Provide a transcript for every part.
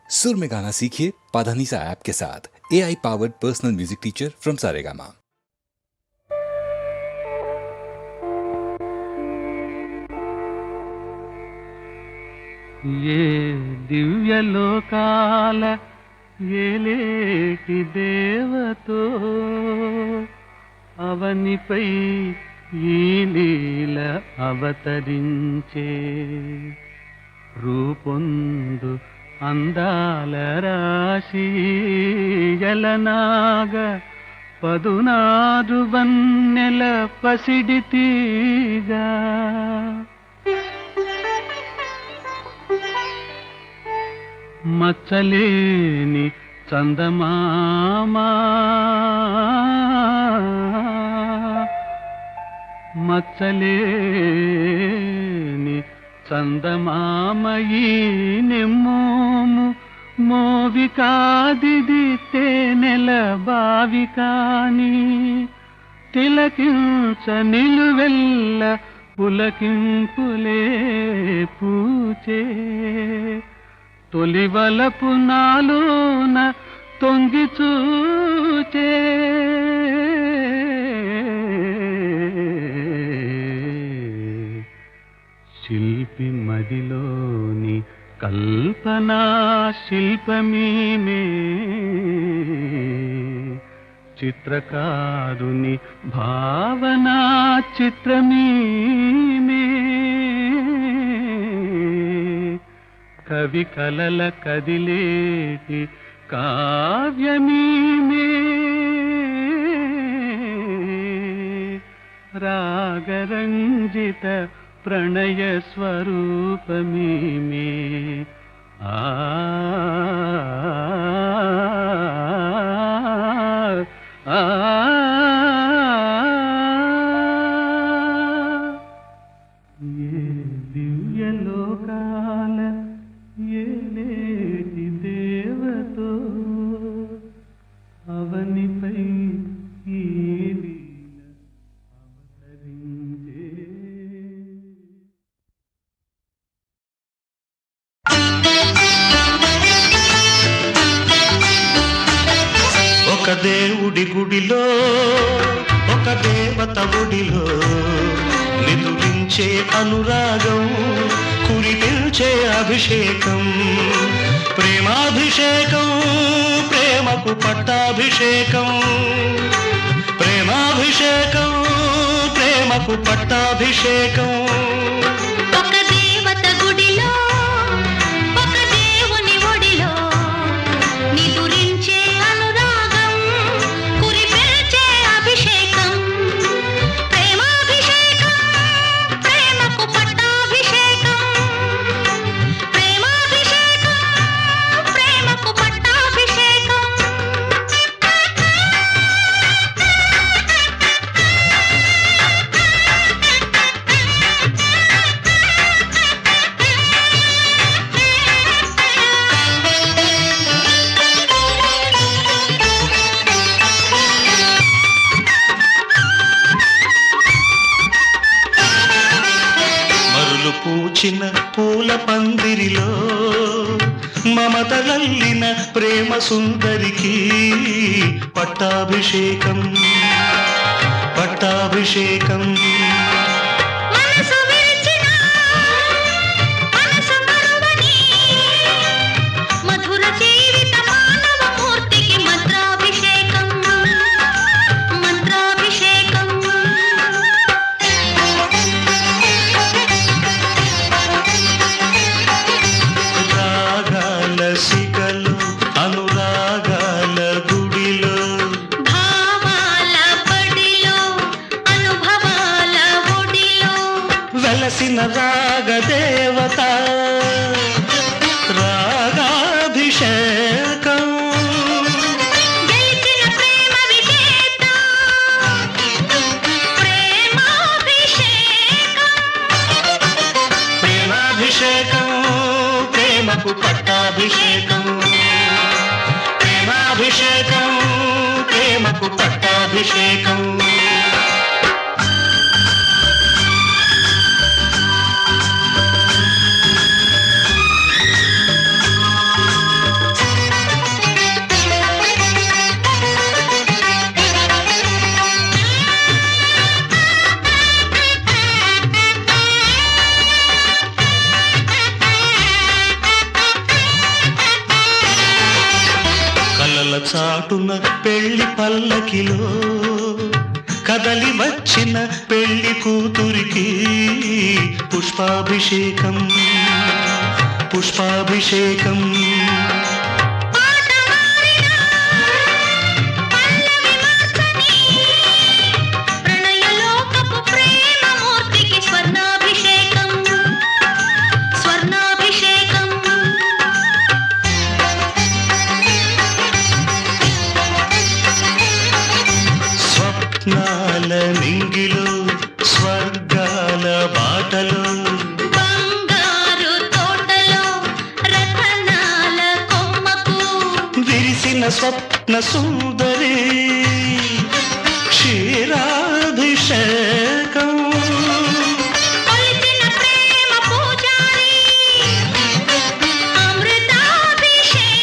सुर में गाना सीखिए पाधानीसा ऐप के साथ। AI powered personal music teacher from Saregama. ये దివ్యలోకాల ఏలేటి దేవతో అవనిపై ఈ లీల అవతరించే రూపొందు అందాల రాశి ఎలనాగ పదునారు వన్నెల పసిడి తీగా మచ్చలేని చందమామా మచ్చలేని చందమామయీ నెమ్మోము మోవి కాదిది తేనెల బావి కాని తిలకించ నిలువెల్ల పులకింపులే పూచే తొలివలపు నాలోన తొంగి చూచే శిల్పి మదిలోని కల్పనా శిల్పమీమే చిత్రకారుని భావనా చిత్రమీమే కవి కలల కదిలేటి కావ్యమీమే రాగరంజిత ప్రణయ స్వరూపమీమే ఆ ఆ ఏ దివ్యలోకాల ఏలేటి దేవతో అవనిపై ఈ లీల అవతరించే ఒక దేవుడి గుడిలో ఒక దేవత గుడిలో నిదురించే అనురాగం కురిపించే అభిషేకం ప్రేమాభిషేకం ప్రేమకు పట్టాభిషేకం ప్రేమాభిషేకం ప్రేమకు పట్టాభిషేకం ఒక దేవత గుడిలో ఒక దేవుని ఒడిలో నిదురించే అనురాగం కురిపించే అభిషేకం ప్రేమాభిషేకం ప్రేమకు పట్టాభిషేకం ప్రేమాభిషేకం ప్రేమకు పట్టాభిషేకం మరులు పూచిన పూల పందిరిలో మమతలల్లిన ప్రేమ సుందరికి పట్టాభిషేకం పట్టాభిషేకం మనసు విరిచిన మనసు మరువని మధుర జీవిత మానవ మూర్తికి మంత్రాభిషేకం మంత్రాభిషేకం రాగాల సిగలు అనురాగాల గుడిలో భావాల బడిలో అనుభవాల ఒడిలో వెలసిన రాగదేవత రాగాభిషేకం గెలిచిన ప్రేమ విజేత ప్రేమాభిషేకం ప్రేమాభిషేకం ప్రేమకు పట్టాభిషేకం ప్రేమాభిషేకం ప్రేమకు పట్టాభిషేకం చాటున పెళ్లి పల్లకిలో కదలి వచ్చిన పెళ్లి కూతురికి పుష్పాభిషేకం పుష్పాభిషేకం పాట మారినా పల్లవి మార్చని ప్రణయలోకపు ప్రేమమూర్తికి స్వర్ణాభిషేకం స్వర్ణాభిషేకం స్వప్నాల నింగిలో స్వర్గాల బాటలో బంగారు తోటలో రతనాల కొమ్మకు విరిసిన స్వప్న సుందరి క్షీరాభిషేకం కొలిచిన ప్రేమ పూజారి అమృతాభిషేకం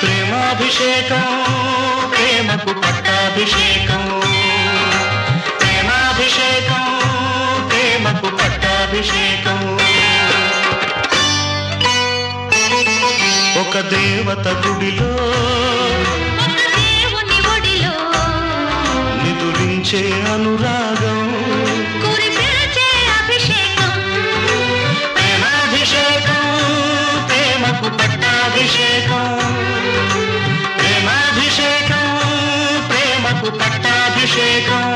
ప్రేమాభిషేకం ప్రేమకు పట్టాభిషేకం ప్రేమాభిషేకం ప్రేమకు పట్టాభిషేకం ఒక దేవత గుడిలో ఒక దేవుని ఒడిలో నిదురించే అనురాగం కురిపిల్చే అభిషేకం ప్రేమాభిషేకం ప్రేమకు పట్టాభిషేకం ప్రేమాభిషేకం ప్రేమకు పట్టాభిషేకం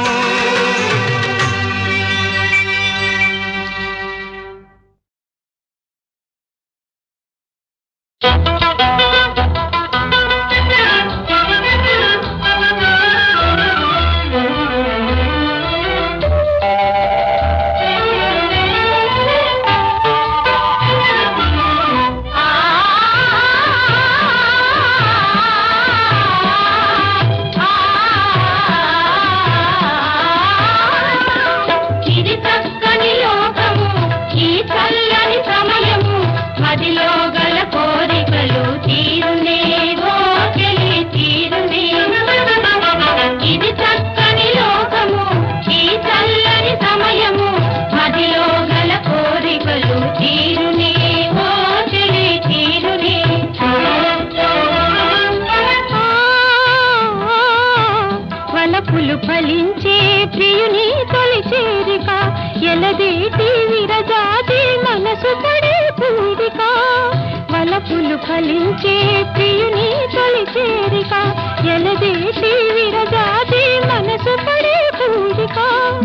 ఇది చక్కని లోకము ఈ చల్లని సమయము మదిలో గల కోరికలు తీరునే ఓ చెలి తీరునే ఇది చక్కని లోకము ఈ చల్లని సమయము మదిలో గల కోరికలు తీరునే ఓ చెలి తీరునే వలపులు ఫలించే ప్రియుని తొలి చేరిక ఎలదేటి విరజాతి మనసు పడే పూరిక వలపులు ఫలించే ప్రియుని తొలి చేరిక ఎలదేటి విరజాతి మనసు పడే పూరిక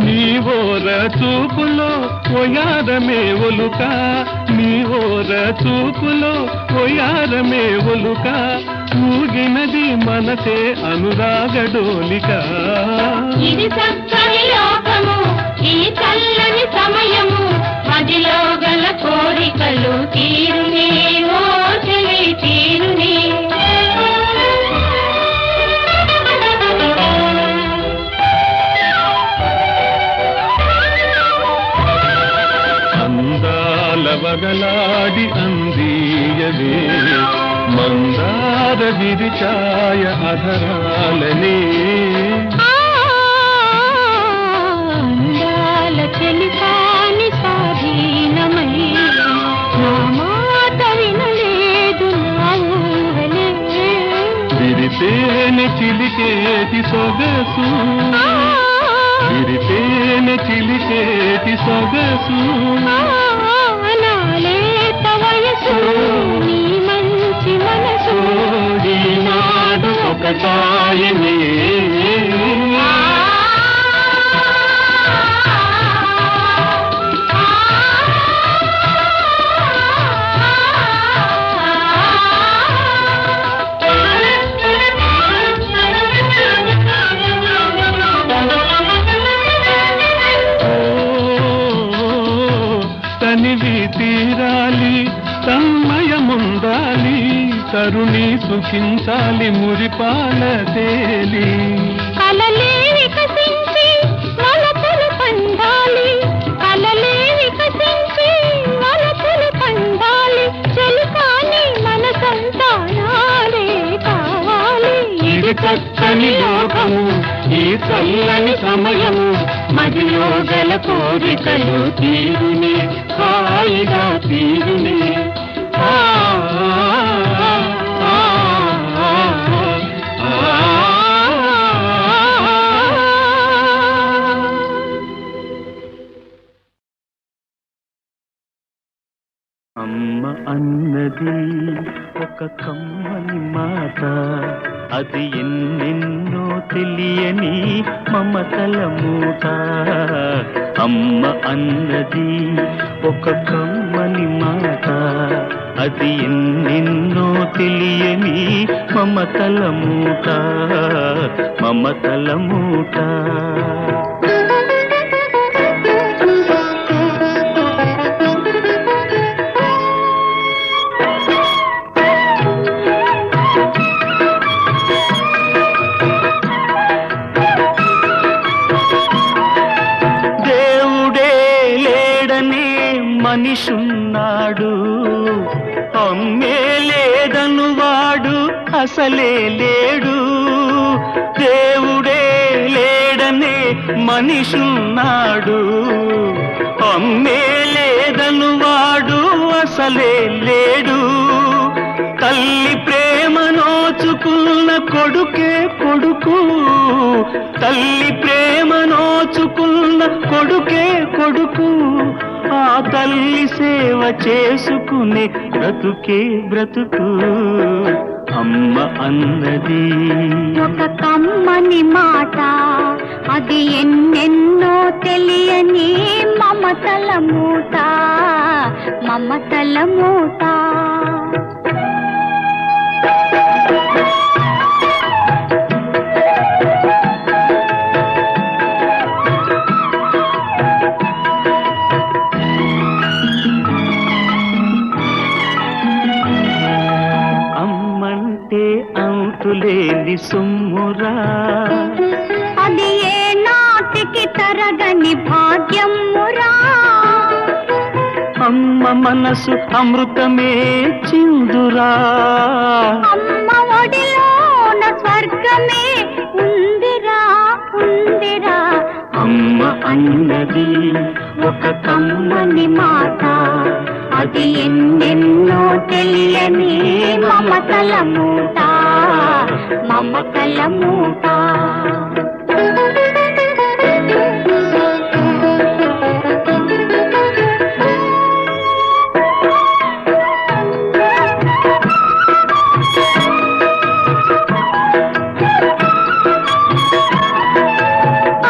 నీ ఓర చూపులో ఒయారమే ఒలుక నీ ఓర చూపులో ఒయారమే ఒలుక ఊగినది మనసే అనురాగడోలిక ఇది చక్కని లోకము ఈ చల్లని సమయము మదిలో గల కోరికలు తీరునే ఓ చెలి తీరునే అందాల వగలాడి అందీయవే మందార విరిచాయ అధరాలనే అందాల చెలికాని స్వాధీనమై నా మాట వినలేదు నా ఊహలే విరితేనె చిలికేటి సొగసు విరితేనె చిలికేటి సొగసు నాలేత వయసు నీ మంచి మనసు ఈనాడు ఒకటాయనే తనివి తీరాలి తన్మయముందాలి తరుణి సుఖించాలి మురిపాల తేలి కలలే వికసించి వలపులు పండాలి కలలే వికసించి వలపులు పండాలి చెలికాని మనసంతా నాడే కావాలి ఇది చక్కని లోకము ఈ చల్లని సమయము మదిలో గల కోరికలు తీరునే హాయిగా తీరునే ఆ, ఆ, ఆ. అన్నది ఒక కమ్మని మాట, అది ఎన్నెన్నో తెలియని మమతల మూట. అమ్మ అన్నది ఒక కమ్మని మాట, అది ఎన్నెన్నో తెలియని మమతల మూట, మమతల మూట. మనిషున్నాడు, అమ్మే లేదను వాడు అసలే లేడు. దేవుడే లేడనే మనిషున్నాడు, అమ్మే లేదను వాడు అసలే లేడు. తల్లి ప్రేమ నోచుకున్న కొడుకే కొడుకు, తల్లి ప్రేమ నోచుకున్న కొడుకే కొడుకు. ఆ తల్లి సేవ చేసుకునే బ్రతుకే బ్రతుకు. అమ్మ అన్నది ఒక కమ్మని మాట, అది ఎన్నెన్నో తెలియని మమతల మూట, మమతల మూట. అంతులేని సొమ్మురా, అది ఏ నాటికి తరగని భాగ్యమురా. అమ్మ మనసు అమృతమే చిందురా, అమ్మ ఒడిలోన స్వర్గమే ఉందిరా, ఉందిరా. అమ్మ అన్నది ఒక కమ్మని మాట, అది ఎన్నెన్నో తెలియని మమతల మూట, మమతల మూట.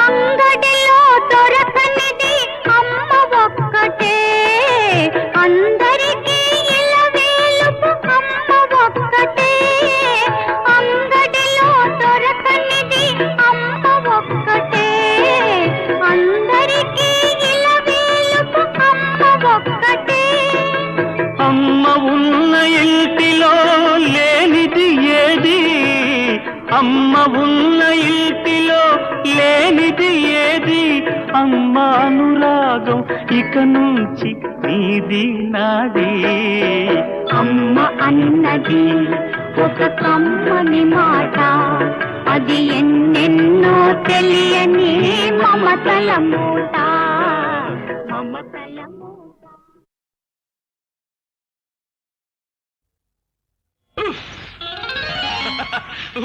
అంగడిలో దొరకనిది అమ్మ ఒక్కటే, అందరికీ ఇలవేలుపు అమ్మ ఒక్కటే. అంగడిలో దొరకనిది అమ్మ ఒక్కటే, అందరికీ ఇలవేలుపు అమ్మ ఒక్కటే. అమ్మ ఉన్న ఇంటిలో లేనిది ఏది, అమ్మ ఉన్న ఇంటిలో లేనిది ఏది. అమ్మ అనురాగం ఇక నుంచి నీది నాది. అమ్మ అన్నది ఒక కమ్మని మాట, అది ఎన్నెన్నో తెలియని మమతల మూట, మమతల మూట.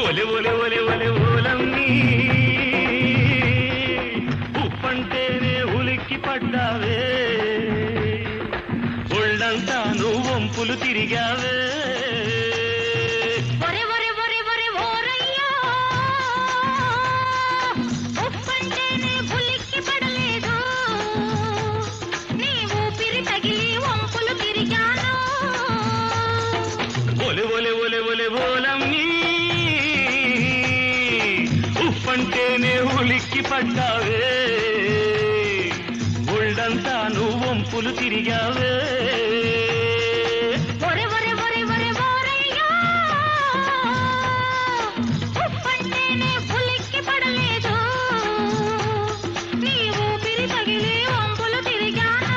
ఒలే ఒలే ఒలే ఒలే ఓలమ్మి, ఉప్పంటేనే ఉలిక్కి పడ్డావే, ఒళ్ళంతా నువ్వు వంపులు తిరిగావే. ఒరే ఒరే ఒరే ఒరే ఓరయ్యా, ఉప్పంటేనే ఉలిక్కి పడలేదు, నీ ఊపిరి తగిలి వంపులు తిరిగాను. ఒలే ఒలే ఒలే ఒలే ఓలమ్మి, ఉప్పంటేనే ఉలిక్కి పడ్డావే, ఒళ్ళంతా నువ్వు వంపులు తిరిగావే. ఒరే ఒరే ఒరే ఒరే ఓరయ్యా, ఉప్పంటేనే ఉలిక్కి పడలేదు, నీ ఊపిరి తగిలి వంపులు తిరిగాను.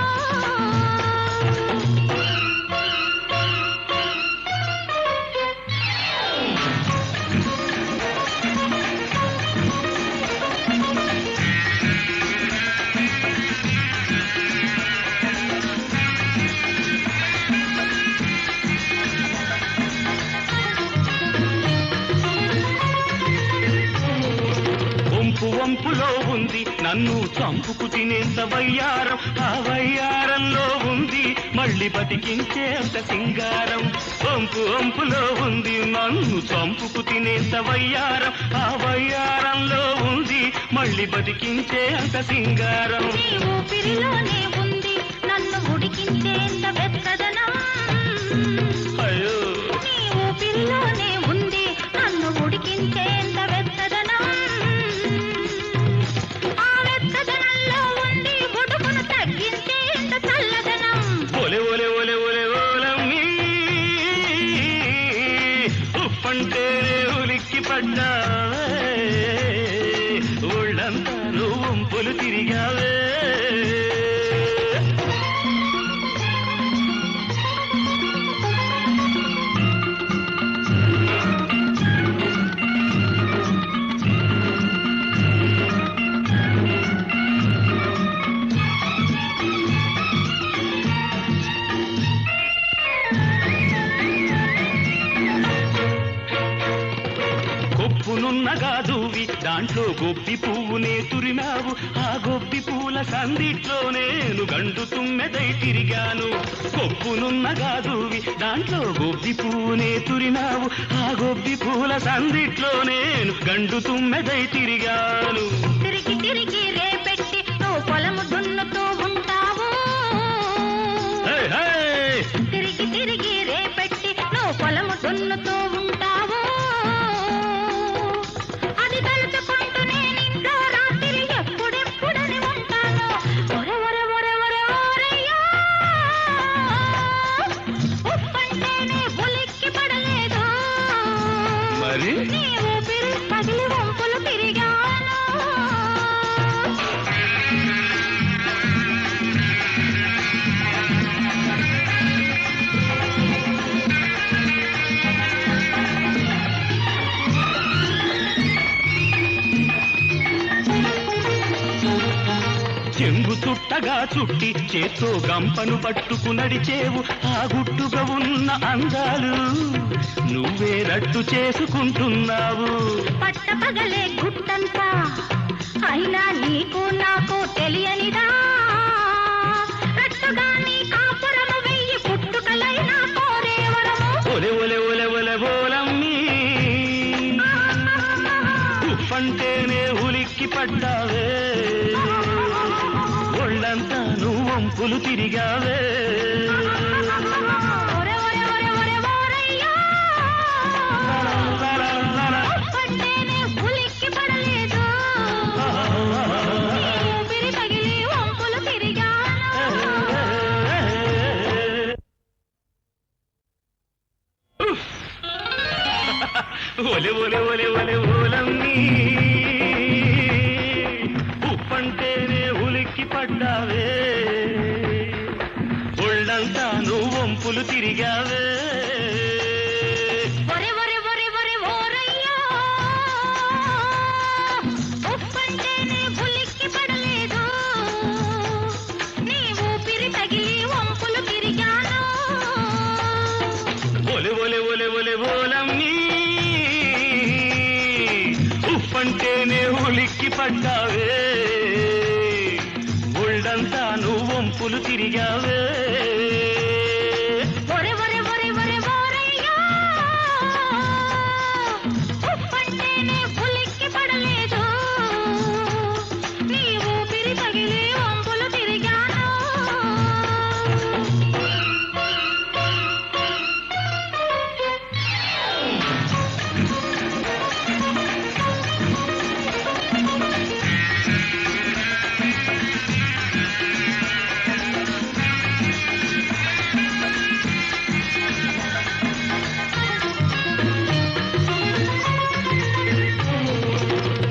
నన్ను చంపుకు తినేంత వయ్యారం ఆ వయ్యారంలో ఉంది మళ్ళీ బతికించే అంత సింగారం వంపు వంపులో ఉంది నన్ను చంపుకు తినేంత వయ్యారం ఆ వయ్యారంలో ఉంది మళ్ళీ బతికించే అంత సింగారం నీ ఊపిరిలోనే ఉంది నన్ను ఉడికించేంత వెచ్చదనం అయ్యో నీ ఊపిరిలోనే ఉంది నన్ను ఉడికించేంత వెచ్చదనం ఆ వెచ్చదనంలో ఉంది ఉడుకును తగ్గించేంత చల్లదనం ఒలే ఒలే ఒలే ఒలే ఓలమ్మి ఉప్పంటేనే ఉలిక్కి పడ్డావే ఒళ్ళంతా నువ్వు వంపులు తిరిగావే కొప్పునున్నగా దూవి దాంట్లో గొబ్బి పువ్వునే తురినావు ఆ గొబ్బి పూల సందిట్లో నేను గండు తుమ్మెదై తిరిగాను కొప్పునున్నగా దూవి దాంట్లో గొబ్బి పువ్వునే తురినావు ఆ గొబ్బి పూల సందిట్లో నేను గండు తుమ్మెదై తిరిగాను తిరిగి తిరిగి రేపెట్టి నువ్వు పొలము దున్నుతూ ఉంటావు హే, హే! తిరిగి తిరిగి రేపెట్టి నువ్వు పొలము దున్నుతూ ఉంటావు అది తలుచుకుంటూ నేను ఇంట్లో రాత్రి ఎప్పుడెప్పుడని ఉంటాను ఒరే ఒరే ఒరే ఒరే ఓరయ్యా ఉప్పంటేనే ఉలిక్కి పడలేదు మరి నీ ఊపిరి పగిలి వంపులు తిరిగాను చెంగు చుట్టగా చుట్టి చేత్తో గంపను పట్టుకు నడిచేవు ఆ గుట్టుగా ఉన్న అందాలు నువ్వే రట్టు చేసుకుంటున్నావు పట్ట పగలే గుట్టంతా అయినా నీకు నాకు తెలియనిదా రట్టుగా నీ కాపురము వెయ్యి పుట్టుకలైనా కోరేవరము ఒలే ఒలే ఒలే ఒలే ఓలమ్మి ఉప్పంటేనే ఉలిక్కి పడ్డావే ఒళ్ళంతా నువ్వు వంపులు తిరిగావే ఒరే ఒరే ఒరే ఒరే ఓరయ్యా ఉప్పంటేనే ఉలిక్కి పడలేదు నీ ఊపిరి తగిలి వంపులు తిరిగాను ఒలే ఒలే ఒలే ఒలే ఓలమ్మి ఉప్పంటేనే ఉలిక్కి పడ్డావే ఒళ్ళంతా నువ్వు వంపులు తిరిగావే ఒరే ఒరే ఒరే ఒరే ఓరయ్యా ఉప్పంటేనే ఉలిక్కి పడలేదు నీ ఊపిరి తగిలి వంపులు తిరిగాను ఒలే ఒలే ఒలే ఒలే ఓలమ్మి ఉప్పంటేనే ఉలిక్కి పడ్డావే ఒళ్ళంతా నువ్వు వంపులు తిరిగావే ఒరే ఒరే ఒరే ఒరే ఓరయ్యా ఉప్పంటేనే ఉలిక్కి పడలేదు నీ ఊపిరి తగిలి వంపులు తిరిగాను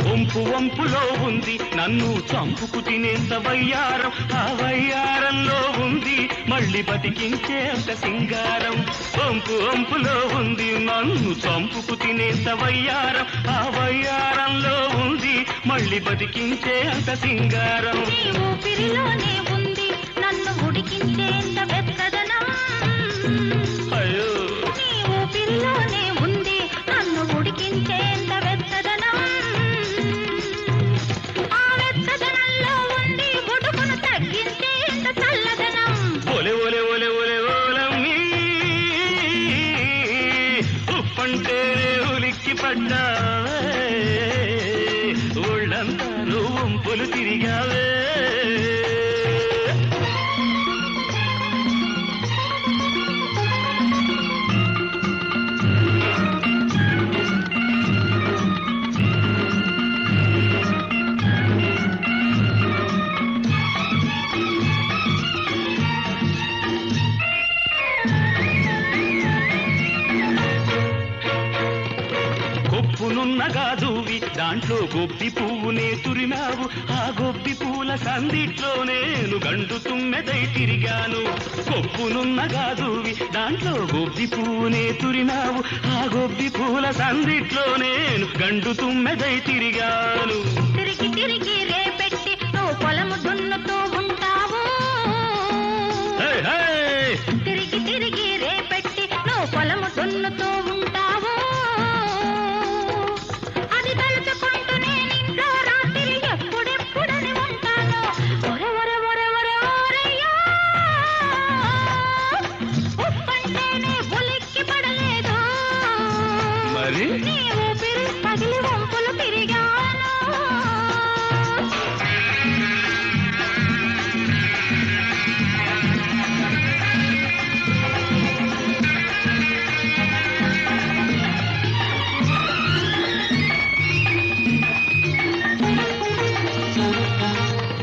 వంపు వంపులో ఉంది నన్ను చంపుకు తినేంత వయ్యారం ఆ వయ్యారంలో ఉంది మళ్ళీ బతికించే అంత సింగారం వంపు వంపులో ఉంది నన్ను చంపుకు తినేంత వయ్యారం ఆ వయ్యారంలో ఉంది మళ్ళీ బతికించే అంత సింగారం నీ ఊపిరిలోనే ఉంది నన్ను ఉడికించేంత వెచ్చదనం అయ్యో నీ ఊపిరిలోనే ఉంది నన్ను ఉడికించేంత వెచ్చదనం ఆ వెచ్చదనంలో ఉప్పంటే ఉలిక్కి పడ్డావే ఒళ్ళంతా నువ్వు వంపులు తిరిగావే కొప్పునున్నగా దూవి దాంట్లో గొబ్బి పువ్వునే తురినావు ఆ గొబ్బి పూల సందిట్లో నేను గండు తుమ్మెదై తిరిగాను కొప్పునున్నగా దూవి దాంట్లో గొబ్బి పువ్వునే తురినావు ఆ గొబ్బి పూల సందిట్లో నేను గండు తుమ్మెదై తిరిగాను తిరిగి తిరిగి రేపెట్టి నువ్వు పొలము దున్నుతూ ఉంటావు తిరిగి తిరిగి రేపెట్టి నువ్వు పొలము దున్నుతూ ఉంటావు అది తలుచుకుంటూ నేను ఇంట్లో రాత్రి ఎప్పుడెప్పుడని ఉంటాను ఒరే ఒరే ఒరే ఒరే ఓరయ్యా ఉప్పంటేనే ఉలిక్కి పడలేదు మరి నీ ఊపిరి పగిలి వంపులు తిరిగాను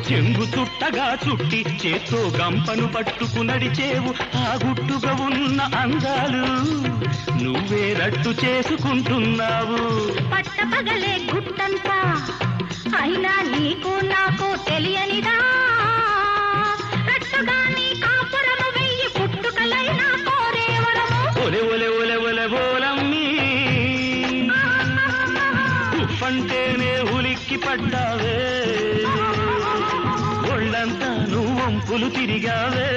చెంగు చుట్టగా చుట్టి చేత్తో గంపను పట్టుకు నడిచేవు ఆ గుట్టుగా ఉన్న అందాలు నువ్వే రట్టు చేసుకుంటున్నావు పట్టపగలే గుట్టంతా అయినా నీకు నాకు తెలియనిదా రట్టుగా నీ కాపురము వెయ్యి పుట్టుకలైనా కోరేవరము ఒలె ఒలె ఒలె ఒలె ఓలమ్మి ఉప్పంటేనే ఉలిక్కి పడ్డావే ఒళ్ళంతా నువ్వు వంపులు తిరిగావే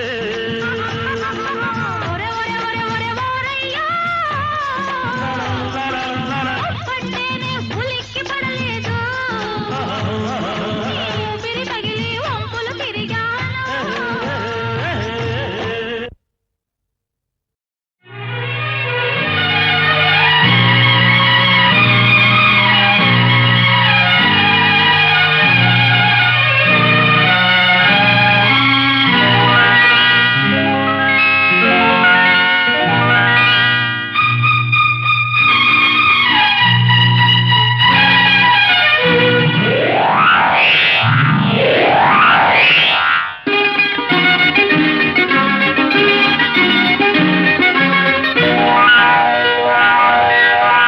ఒరే ఒరే ఒరే ఒరే ఓరయ్యా ఉప్పంటేనే ఉలిక్కి పడలేదు నీ ఊపిరి పగిలి వంపులు తిరిగాను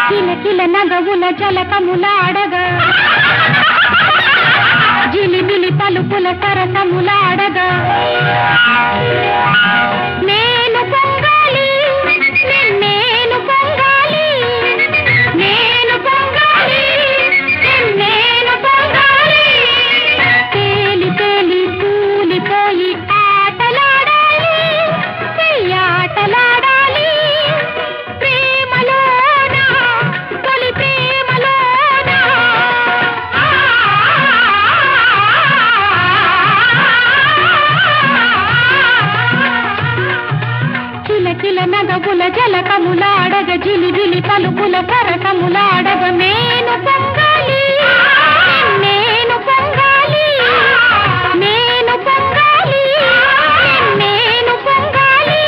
కిలకిల నగవుల జలకములాడగా జిలిబిలి పలుపుల సరసములాడగా నేను పొంగాలి నేను పొంగాలి నేను పొంగాలి నేను పొంగాలి తేలి తేలి కూలిపోయి ఆటలాడాలి ఆటలాడాలి ప్రేమలోనా తొలి ప్రేమలోనా కిలకిల నగవుల జలకములాడగ జిలిబిలి పలుకుల సరసములాడగ నేను పొంగాలి నేను పొంగాలి నేను పొంగాలి నేను పొంగాలి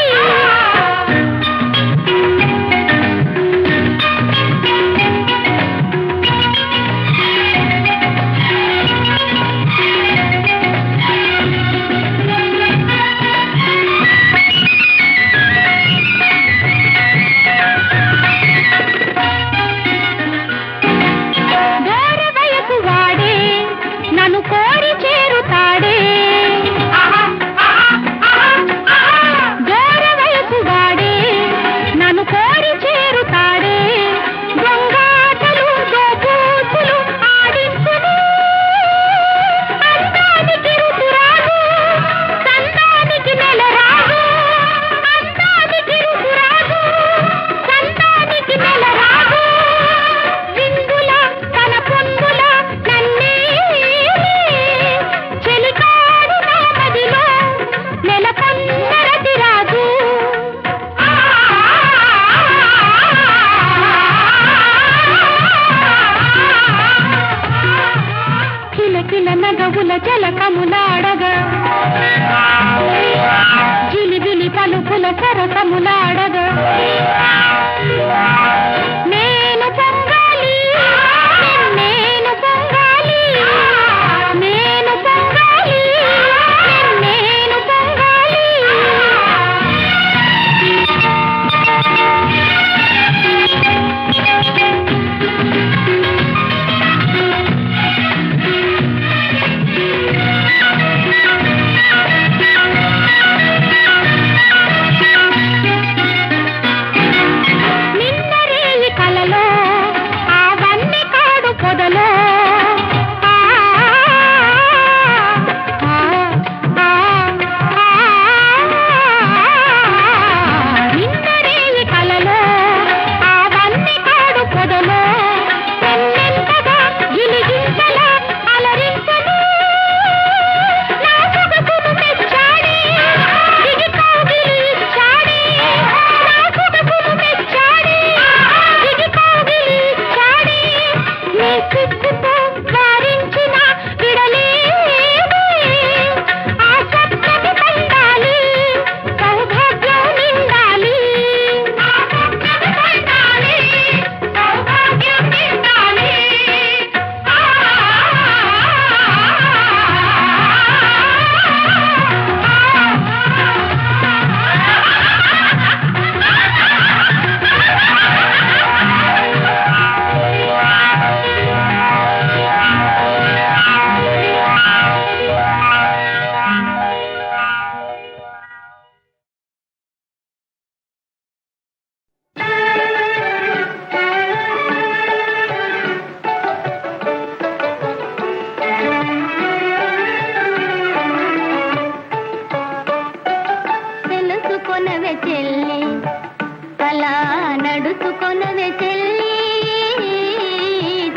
నడుచుకొనవే చెల్లి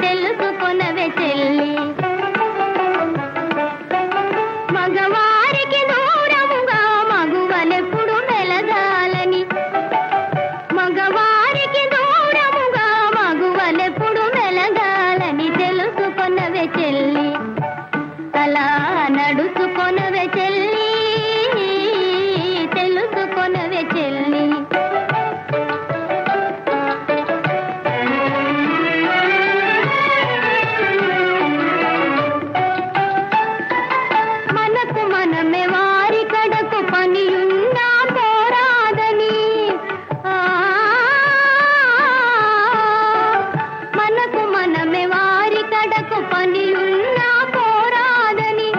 తెలుసుకొనవే చెల్లి మగవారికి దూరముగా మగువనెప్పుడు మెలగాలని మగవారికి దూరముగా మగువనెప్పుడు మెలగాలని తెలుసుకొనవే చెల్లి అలా నడుచుకొనవే చెల్లి తెలుసుకొనవే చెల్లి మనకు మనమే వారి కడకు పనియున్నా పోరాదని మనకు మనమే వారి కడకు పనియున్నా పోరాదని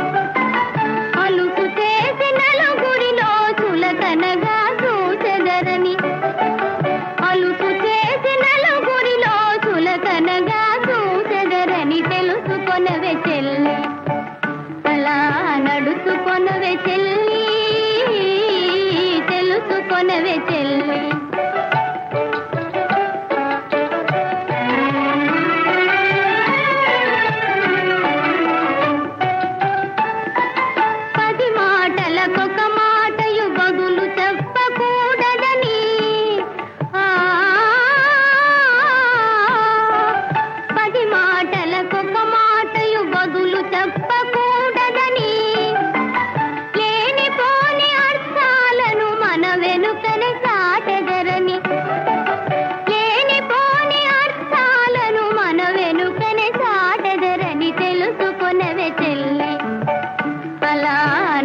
అలుపు చేసి నలుగురిలో చులకనగా చూచెదరని అలుపు చేసి నలుగురిలో చులకనగా చూచెదరని తెలుసుకొనవే చెల్లి అలా నడుచుకొనవే చెల్లి తెలుసుకొనవే చెల్లి పది మాటలకొక మాటయు బదులు చెప్పకూడదని పది మాటలకొక మాటయు బదులు చెప్పకూడదని లేనిపోని అర్థాలను మన వెనుకనే సాటెదరని లేనిపోని అర్థాలను మన వెనుకనే సాటెదరని తెలుసుకొనవే చెల్లి అలా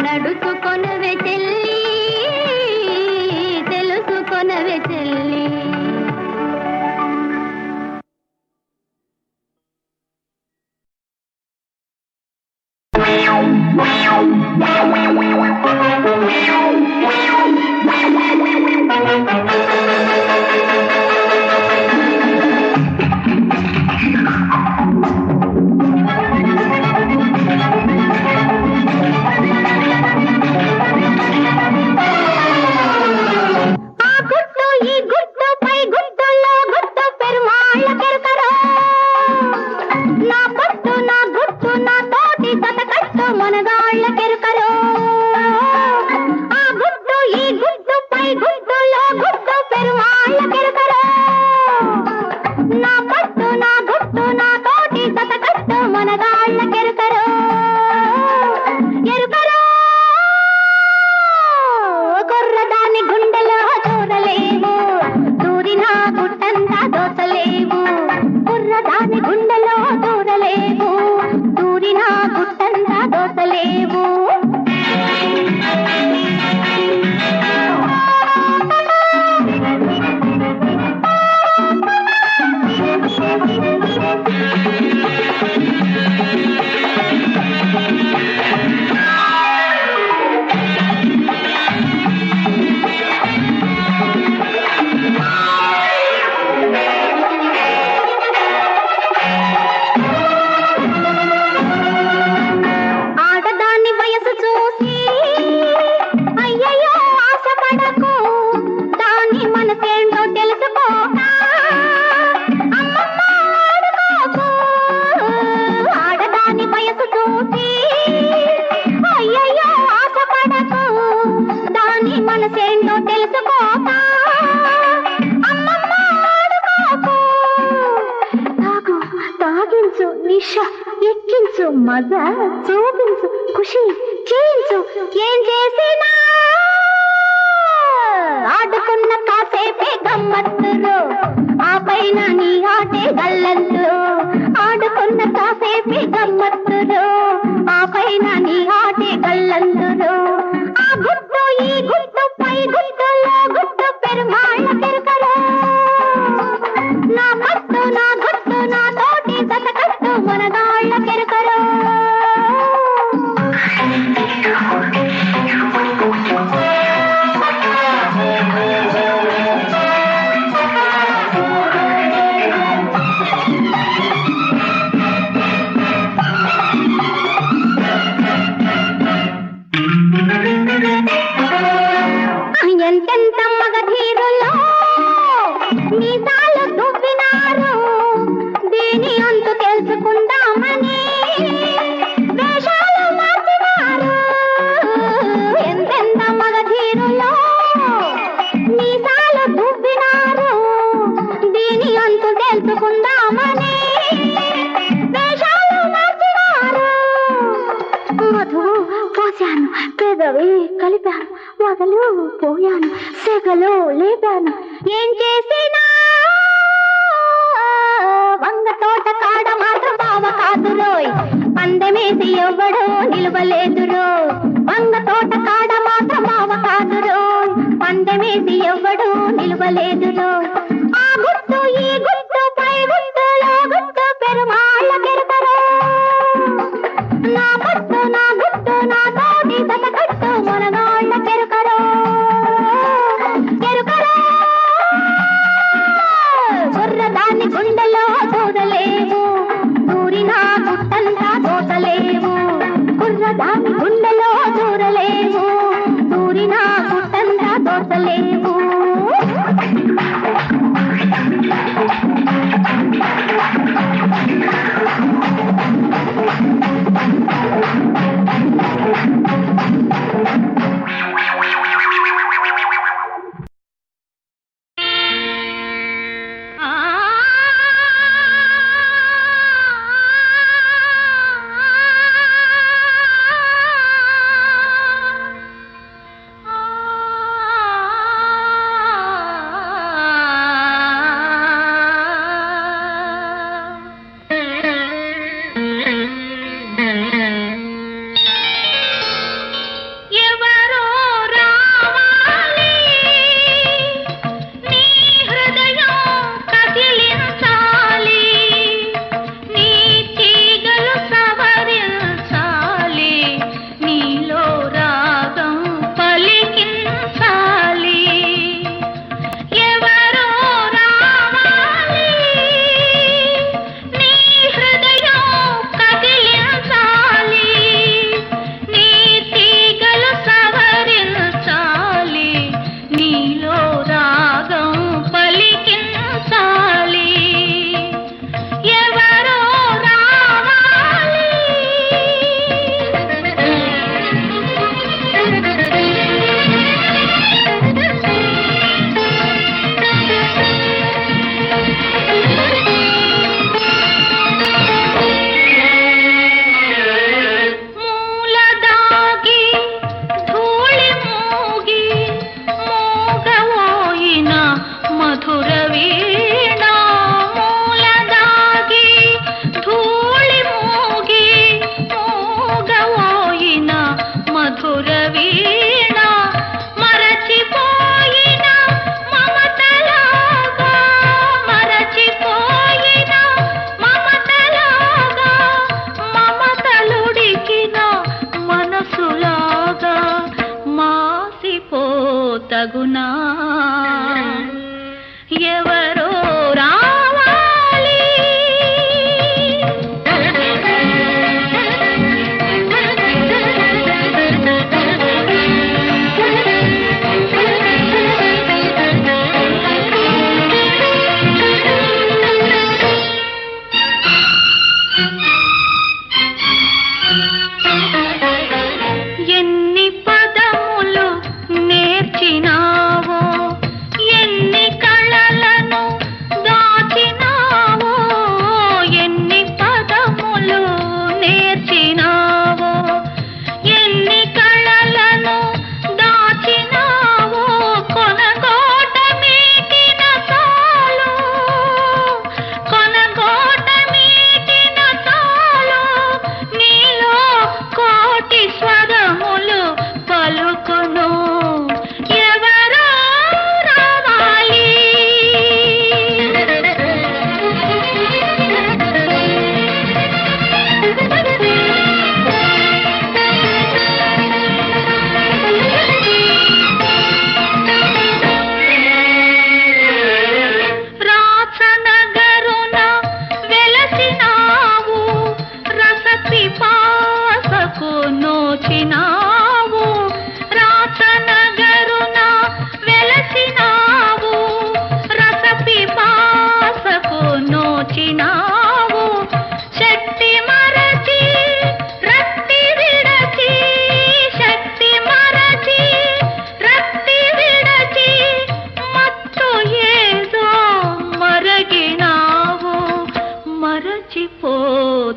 నడుచుకొనవే చెల్లి తెలుసుకొనవే చెల్లి ఆ గుట్టు ఈ గుట్టు పై గుట్టుల్లో గుట్టు పెరుమాళ్ళ కెరకరా నా పట్టు నా గుట్టు నా తోటి సతకట్టు మనగాళ్ళ కెరకరా ఆ గుట్టు ఈ గుట్టు పై గుట్టుల్లో గుట్టు పెరుమాళ్ళ కెరకరా నా పట్టు నా గుట్టు నా తోటి సతకట్టు మనగాళ్ళ కెరకరా ఎరుకరా కొర్రదాని గుండెలో చూడలేవు దూరిన గుట్టంతా దోచలేవు కుర్రదాని గుండెలో చూడలేవు దూరిన గుట్టంతా దోచలేవు ఆడదాని వయసు చూసి అయ్యయ్యో ఆశపడకు దాని మనసేంటో తెలుసుకోక అమ్మమ్మ ఆడుకోకు ఆడదాని వయసు చూసి అయ్యయ్యో ఆశపడకు దాని మనసేంటో తెలుసుకోక అమ్మమ్మ ఆడుకోకు తాగు తాగించు నిష ఎక్కించు మజ చూపించు ఖుషి చేయించు ఏం చేసినా ఆడుకున్న కాసేపే గమ్మత్తులు ఆ పైన నీ ఆటే గల్లంతులు ఆడుకున్న కాసేపే గమ్మత్తులు ఆ పైన నీ ఆటే గల్లంతులు ఆ గుట్టు ఈ గుట్టు పై గుట్టులో గుట్టు పెరుమాళ్ళ కెరకరా నా పట్టు నా గుట్టు నా తోటి సతకట్టు మనగాళ్ళ కెరకరా మీసాలు దువ్వినారు దీని అంతు తెలుసుకుందామని వేషాలు మార్చినారు ఎంతెంత మగధీరులో మీసాలు దువ్వినారు దీని అంతు తెలుసుకుందామని వేషాలు మార్చినారు మధు పోసాను పెదవి కలిపాను వదలు పోయాను సెగలు లేపాను ఏం చేసినా వంగ తోట కాడ మాత్రం బావ కాదురోయ్ పందెమేసి ఎవ్వడో నిలవలేదురో వంగ తోట కాడ మాత్రం బావ కాదురోయ్ పందెమేసి ఎవ్వడో నిలవలేదురో ఆ గుట్టు ఈ గుట్టు పై గుట్టులో గుట్టు పెరుమాళ్ళ కెరకరో నా గుట్టు నా తోటి సతకట్టు మునగాళ్ళ కెరకరో కెరకరో గుర్రదాన్ని గుండెలో దూరలేవు దూరినా గుట్టంతా దోసలేవు గుర్రదాన్ని గుండెలో దూరలేవు దూరినా గుట్టంతా దోసలేవు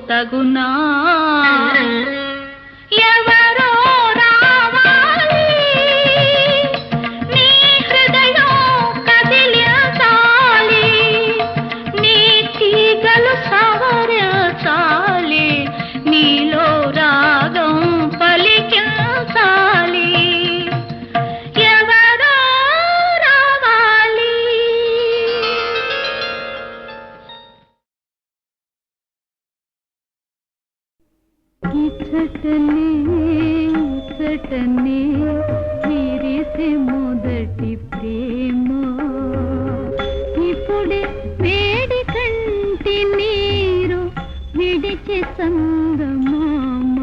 తగునా ఎవరో రావాలి నీ హృదయం కదిలించాలి నీ తీగలు సవరించాలి నీలో రాగం పలికించాలి ఎవరో రావాలి. ఇచ్చటనే ఇచ్చటనే విరిసే మొదటి ప్రేమ ఇప్పుడే వేడి కంటి నీరు విడిచి సంగమామ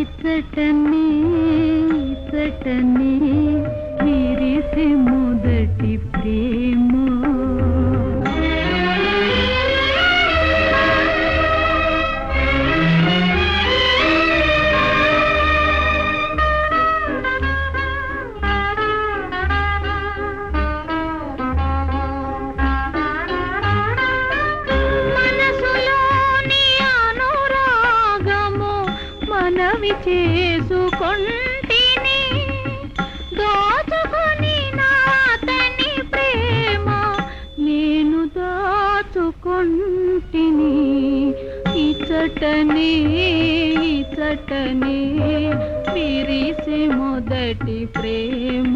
ఇచ్చటనే ఇచ్చటనే విరిసే మొదటి ప్రేమ. చేసుకొంటిని దోచుకొని నాతని ప్రేమ నేను దాచుకొంటిని ఇచ్చటనే ఇచ్చటనే విరిసే మొదటి ప్రేమ.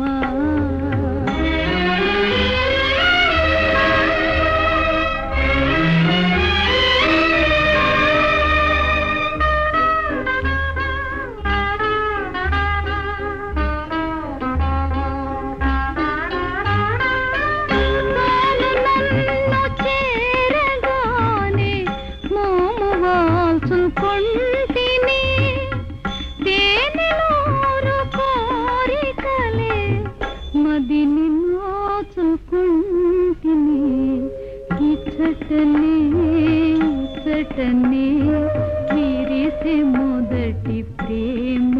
ఇచ్చటనే ఇచ్చటనే విరిసే మొదటి ప్రేమ.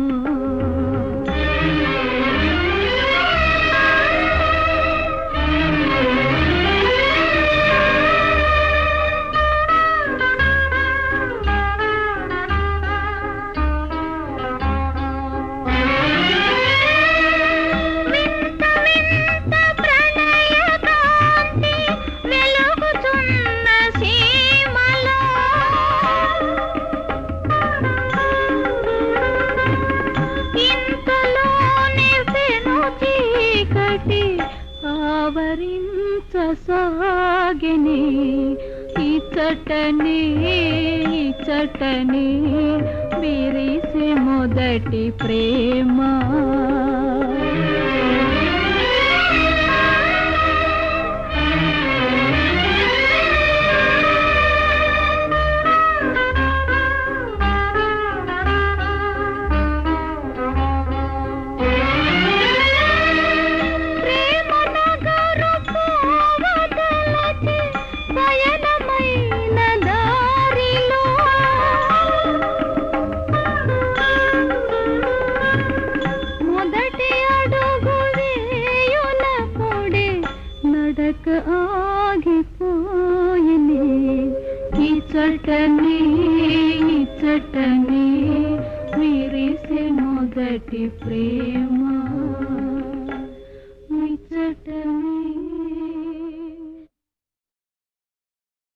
సాగిని ఇచ్చటనే ఇచ్చటనే విరిసే మొదటి ప్రేమ. ఆగిపోయినే ఇచ్చటనే ఇచ్చటనే విరిసే మొదటి ప్రేమ.